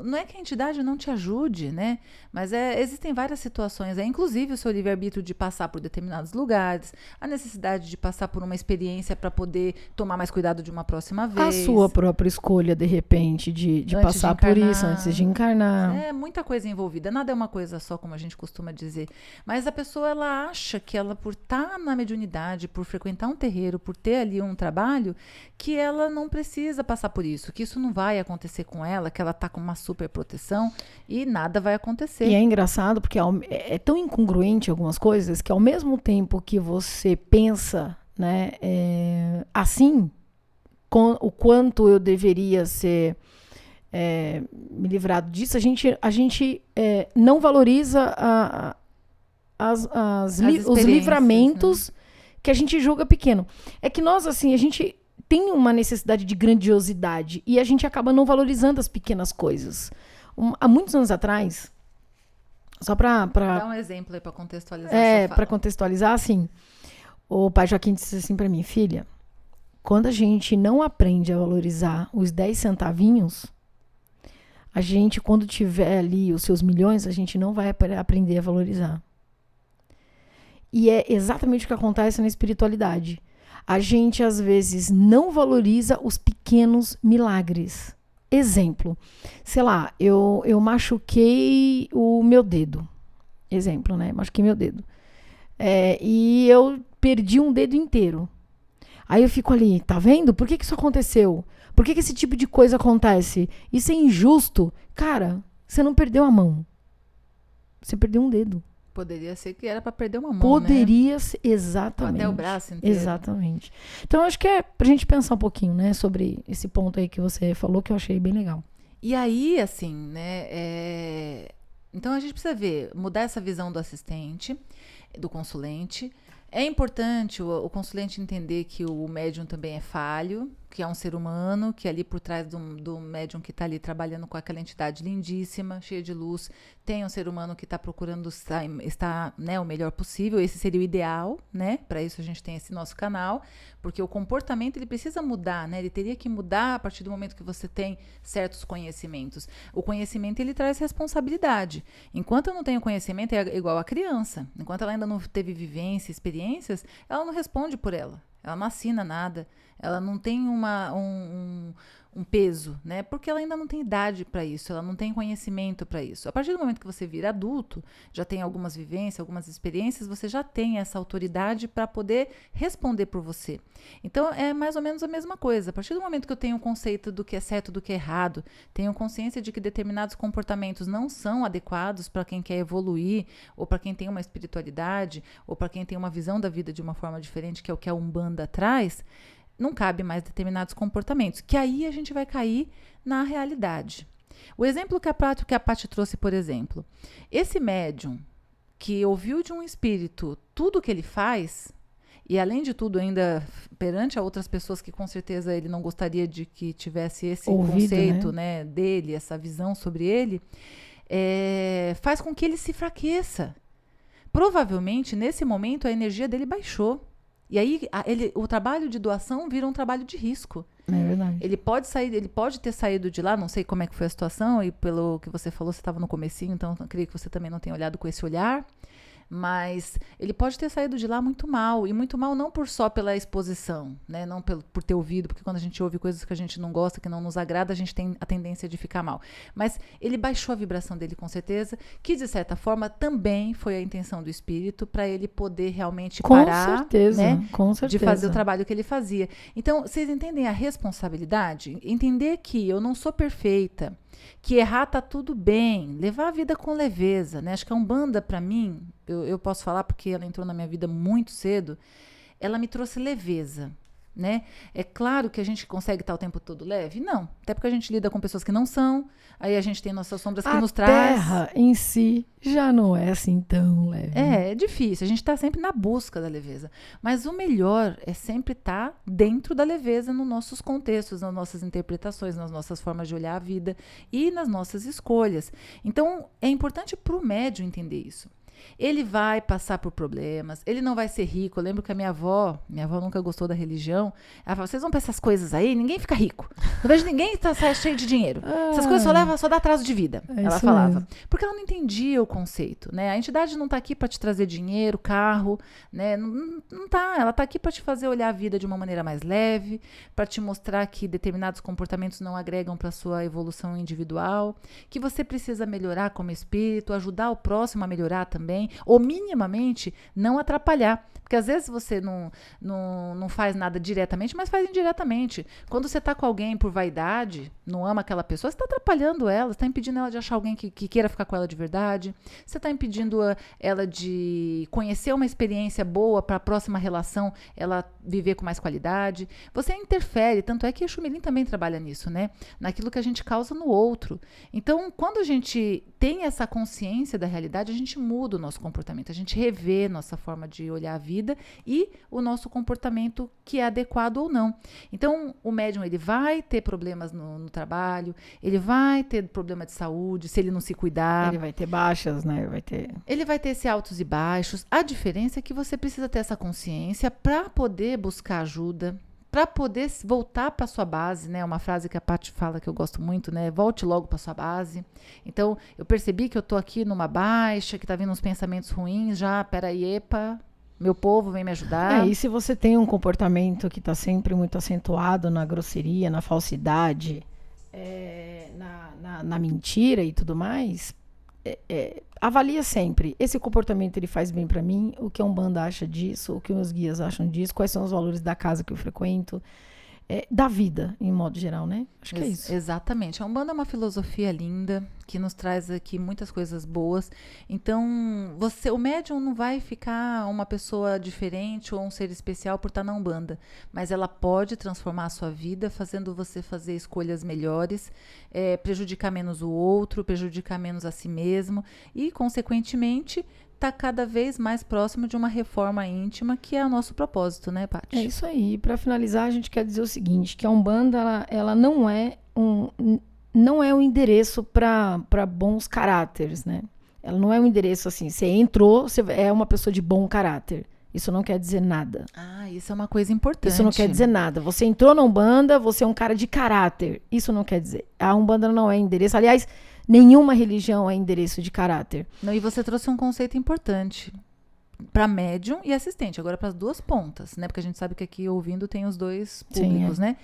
não é que a entidade não te ajude, né? Mas existem várias situações, inclusive o seu livre-arbítrio de passar por determinados lugares, a necessidade de passar por uma experiência para poder tomar mais cuidado de uma próxima vez. A sua própria escolha, de repente, de passar por isso antes de encarnar. Muita coisa envolvida, nada é uma coisa só, como a gente costuma dizer. Mas a pessoa, ela acha que ela, por estar na mediunidade, por frequentar um terreiro, por ter ali um trabalho, que ela não precisa passar por isso, que isso não vai acontecer com ela, que ela tá com uma super proteção e nada vai acontecer. E é engraçado porque é tão incongruente algumas coisas que ao mesmo tempo que você pensa, né, assim, o quanto eu deveria ser me livrado disso, a gente não valoriza os livramentos, né, que a gente julga pequeno. É que nós, assim, a gente tem uma necessidade de grandiosidade e a gente acaba não valorizando as pequenas coisas. Há muitos anos atrás, só para dá um exemplo aí para contextualizar. Para contextualizar, assim, o pai Joaquim disse assim para mim, filha, quando a gente não aprende a valorizar os 10 centavinhos, a gente, quando tiver ali os seus milhões, a gente não vai aprender a valorizar. E é exatamente o que acontece na espiritualidade. A gente, às vezes, não valoriza os pequenos milagres. Exemplo, sei lá, eu machuquei o meu dedo. Exemplo, né? Machuquei meu dedo. E eu perdi um dedo inteiro. Aí eu fico ali, tá vendo? Por que isso aconteceu? Por que esse tipo de coisa acontece? Isso é injusto. Cara, você não perdeu a mão. Você perdeu um dedo. Poderia ser que era para perder uma mão, Poderia ser, exatamente. Até o braço inteiro. Exatamente. Então, acho que pra gente pensar um pouquinho, né, sobre esse ponto aí que você falou, que eu achei bem legal. E aí, assim, né, então a gente precisa mudar essa visão do assistente, do consulente. É importante o consulente entender que o médium também é falho, que é um ser humano, que ali por trás do médium que está ali trabalhando com aquela entidade lindíssima, cheia de luz, tem um ser humano que está procurando estar, né, o melhor possível. Esse seria o ideal, né? Para isso a gente tem esse nosso canal, porque o comportamento ele precisa mudar, né? Ele teria que mudar a partir do momento que você tem certos conhecimentos. O conhecimento ele traz responsabilidade. Enquanto eu não tenho conhecimento, é igual a criança. Enquanto ela ainda não teve vivência, experiências, ela não responde por ela. ela não assina nada, ela não tem um peso, né? Porque ela ainda não tem idade para isso, ela não tem conhecimento para isso. A partir do momento que você vira adulto, já tem algumas vivências, algumas experiências, você já tem essa autoridade para poder responder por você. Então, é mais ou menos a mesma coisa. A partir do momento que eu tenho o conceito do que é certo, do que é errado, tenho consciência de que determinados comportamentos não são adequados para quem quer evoluir, ou para quem tem uma espiritualidade, ou para quem tem uma visão da vida de uma forma diferente, que é o que a Umbanda traz, não cabe mais determinados comportamentos, que aí a gente vai cair na realidade. O exemplo que a Paty trouxe, por exemplo, esse médium que ouviu de um espírito tudo o que ele faz, e além de tudo ainda perante a outras pessoas que com certeza ele não gostaria de que tivesse esse conceito, né, dele, essa visão sobre ele, faz com que ele se enfraqueça. Provavelmente, nesse momento, a energia dele baixou. E aí, o trabalho de doação vira um trabalho de risco. É verdade. Ele pode ter saído de lá, não sei como é que foi a situação, e pelo que você falou, você estava no comecinho, então eu creio que você também não tenha olhado com esse olhar. Mas ele pode ter saído de lá muito mal, e muito mal não só pela exposição, né? Não por ter ouvido, porque quando a gente ouve coisas que a gente não gosta, que não nos agrada, a gente tem a tendência de ficar mal. Mas ele baixou a vibração dele com certeza, que de certa forma também foi a intenção do espírito para ele poder realmente parar, né, com certeza, de fazer o trabalho que ele fazia. Então, vocês entendem a responsabilidade? Entender que eu não sou perfeita, que errar tá tudo bem, levar a vida com leveza, né? Acho que a Umbanda, para mim, eu posso falar porque ela entrou na minha vida muito cedo, ela me trouxe leveza, né? É claro que a gente consegue estar o tempo todo leve? Não, até porque a gente lida com pessoas que não são, aí a gente tem nossas sombras que nos traz. A Terra em si já não é assim tão leve. É difícil, a gente está sempre na busca da leveza, mas o melhor é sempre estar dentro da leveza nos nossos contextos, nas nossas interpretações, nas nossas formas de olhar a vida e nas nossas escolhas. Então, é importante para o médium entender isso. Ele vai passar por problemas, ele não vai ser rico. Eu lembro que a minha avó nunca gostou da religião. Ela falou, vocês vão para essas coisas aí, ninguém fica rico. Não vejo ninguém tá cheio de dinheiro. Essas coisas só dá atraso de vida, ela falava. Mesmo. Porque ela não entendia o conceito, né? A entidade não está aqui para te trazer dinheiro, carro, né? Não tá. Ela está aqui para te fazer olhar a vida de uma maneira mais leve, para te mostrar que determinados comportamentos não agregam para sua evolução individual, que você precisa melhorar como espírito, ajudar o próximo a melhorar também, ou minimamente não atrapalhar. Porque às vezes você não faz nada diretamente, mas faz indiretamente. Quando você está com alguém por vaidade, não ama aquela pessoa, você está atrapalhando ela, você está impedindo ela de achar alguém que queira ficar com ela de verdade, você está impedindo ela de conhecer uma experiência boa para a próxima relação, ela viver com mais qualidade. Você interfere, tanto é que a Xumirim também trabalha nisso, né? Naquilo que a gente causa no outro. Então, quando a gente tem essa consciência da realidade, a gente muda o nosso comportamento, a gente revê nossa forma de olhar a vida e o nosso comportamento que é adequado ou não. Então, o médium, ele vai ter problemas no trabalho, ele vai ter problema de saúde, se ele não se cuidar. Ele vai ter baixas, né? Ele vai ter esses altos e baixos. A diferença é que você precisa ter essa consciência para poder buscar ajuda, para poder voltar para sua base, né? Uma frase que a Paty fala que eu gosto muito, né? Volte logo para sua base. Então, eu percebi que eu tô aqui numa baixa, que tá vindo uns pensamentos ruins, peraí, epa, meu povo vem me ajudar. E se você tem um comportamento que está sempre muito acentuado na grosseria, na falsidade, na mentira e tudo mais, avalia sempre. Esse comportamento ele faz bem para mim? O que a Umbanda acha disso? O que meus guias acham disso? Quais são os valores da casa que eu frequento? Da vida, em modo geral, né? Acho que é isso. Exatamente. A Umbanda é uma filosofia linda, que nos traz aqui muitas coisas boas. Então, o médium não vai ficar uma pessoa diferente ou um ser especial por estar na Umbanda, mas ela pode transformar a sua vida, fazendo você fazer escolhas melhores, prejudicar menos o outro, prejudicar menos a si mesmo e, consequentemente, está cada vez mais próximo de uma reforma íntima, que é o nosso propósito, né, Paty? É isso aí. Para finalizar, a gente quer dizer o seguinte, que a Umbanda, ela não é um endereço para bons caráteres, né? Ela não é um endereço assim, você entrou, você é uma pessoa de bom caráter. Isso não quer dizer nada. Isso é uma coisa importante. Isso não quer dizer nada. Você entrou na Umbanda, você é um cara de caráter. Isso não quer dizer. A Umbanda não é endereço. Aliás, nenhuma religião é endereço de caráter. Não, e você trouxe um conceito importante. para médium e assistente. Agora para as duas pontas, né? Porque a gente sabe que aqui ouvindo tem os dois públicos, né?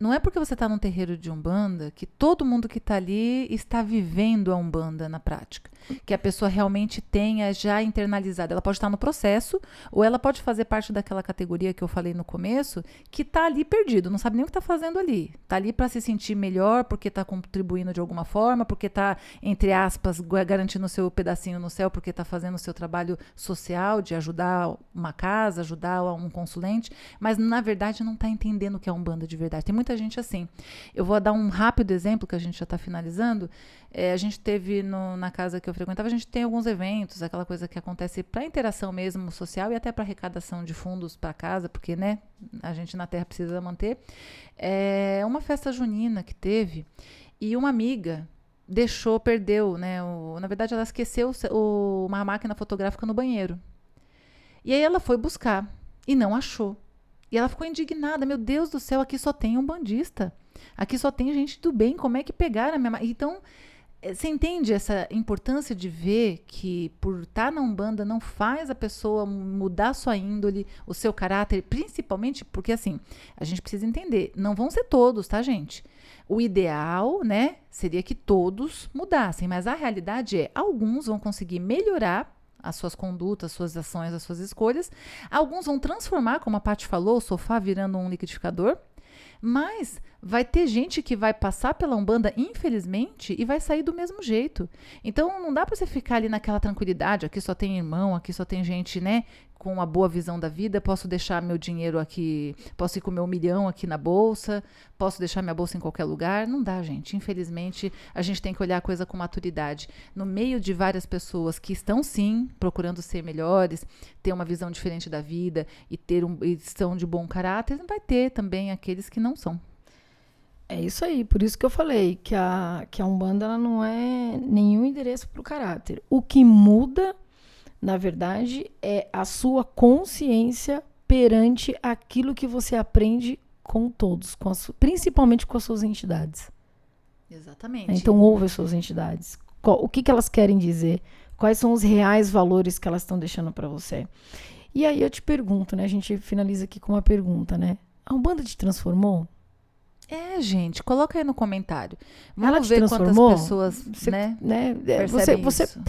Não é porque você está num terreiro de Umbanda que todo mundo que está ali está vivendo a Umbanda na prática. Que a pessoa realmente tenha já internalizado. Ela pode estar no processo ou ela pode fazer parte daquela categoria que eu falei no começo, que está ali perdido, não sabe nem o que está fazendo ali. Está ali para se sentir melhor, porque está contribuindo de alguma forma, porque está, entre aspas, garantindo o seu pedacinho no céu, porque está fazendo o seu trabalho social de ajudar uma casa, ajudar um consulente, mas na verdade não está entendendo o que é Umbanda de verdade. Tem muita gente assim. Eu vou dar um rápido exemplo, que a gente já está finalizando. A gente teve na casa que eu frequentava, a gente tem alguns eventos, aquela coisa que acontece para interação mesmo social e até para arrecadação de fundos para casa, porque, né, a gente na Terra precisa manter. Uma festa junina que teve e uma amiga perdeu, né, na verdade ela esqueceu uma máquina fotográfica no banheiro. E aí ela foi buscar e não achou. E ela ficou indignada. Meu Deus do céu, aqui só tem umbandista. Aqui só tem gente do bem. Como é que pegaram a minha máquina? Então, você entende essa importância de ver que por estar na Umbanda não faz a pessoa mudar sua índole, o seu caráter, principalmente porque, assim, a gente precisa entender, não vão ser todos, tá, gente? O ideal, né, seria que todos mudassem, mas a realidade é, alguns vão conseguir melhorar as suas condutas, as suas ações, as suas escolhas. Alguns vão transformar, como a Paty falou, o sofá virando um liquidificador. Mas vai ter gente que vai passar pela Umbanda, infelizmente, e vai sair do mesmo jeito. Então, não dá para você ficar ali naquela tranquilidade. Aqui só tem irmão, aqui só tem gente, né, com uma boa visão da vida. Posso deixar meu dinheiro aqui, posso ir com meu 1 milhão aqui na bolsa, posso deixar minha bolsa em qualquer lugar. Não dá, gente. Infelizmente, a gente tem que olhar a coisa com maturidade. No meio de várias pessoas que estão, sim, procurando ser melhores, ter uma visão diferente da vida e são de bom caráter, vai ter também aqueles que não são. É isso aí, por isso que eu falei que a Umbanda ela não é nenhum endereço para o caráter. O que muda, na verdade, é a sua consciência perante aquilo que você aprende com todos, principalmente com as suas entidades. Exatamente. Então, ouve as suas entidades. O que elas querem dizer? Quais são os reais valores que elas estão deixando para você? E aí eu te pergunto, né? A gente finaliza aqui com uma pergunta, né? A Umbanda te transformou? Gente, coloca aí no comentário. Ela Vamos te ver transformou? quantas pessoas, percebem você isso.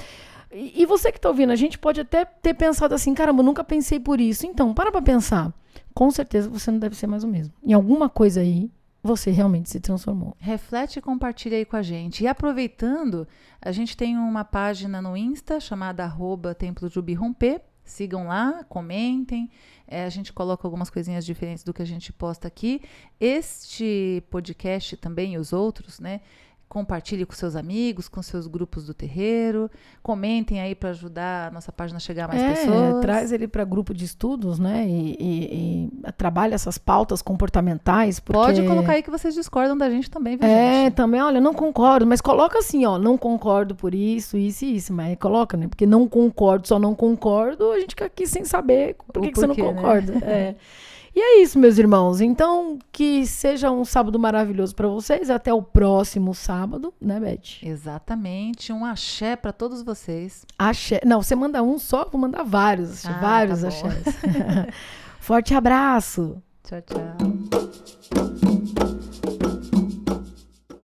E você que está ouvindo, a gente pode até ter pensado assim, caramba, eu nunca pensei por isso. Então, para pensar. Com certeza você não deve ser mais o mesmo. Em alguma coisa aí, você realmente se transformou. Reflete e compartilha aí com a gente. E aproveitando, a gente tem uma página no Insta chamada @Templo de Ubirrompê. Sigam lá, comentem. A gente coloca algumas coisinhas diferentes do que a gente posta aqui. Este podcast também e os outros, né? Compartilhe com seus amigos, com seus grupos do terreiro. Comentem aí para ajudar a nossa página a chegar a mais pessoas. Traz ele para grupo de estudos, né? E trabalha essas pautas comportamentais. Porque... Pode colocar aí que vocês discordam da gente também, viu, gente? Também, olha, não concordo, mas coloca assim, ó, não concordo por isso e isso, mas coloca, né? Porque não concordo, só não concordo, a gente fica aqui sem saber por que você não concorda. Né? E é isso, meus irmãos. Então, que seja um sábado maravilhoso para vocês. Até o próximo sábado, né, Beth? Exatamente. Um axé para todos vocês. Axé. Não, você manda um só, vou mandar vários. Vários axés. Forte abraço. Tchau, tchau.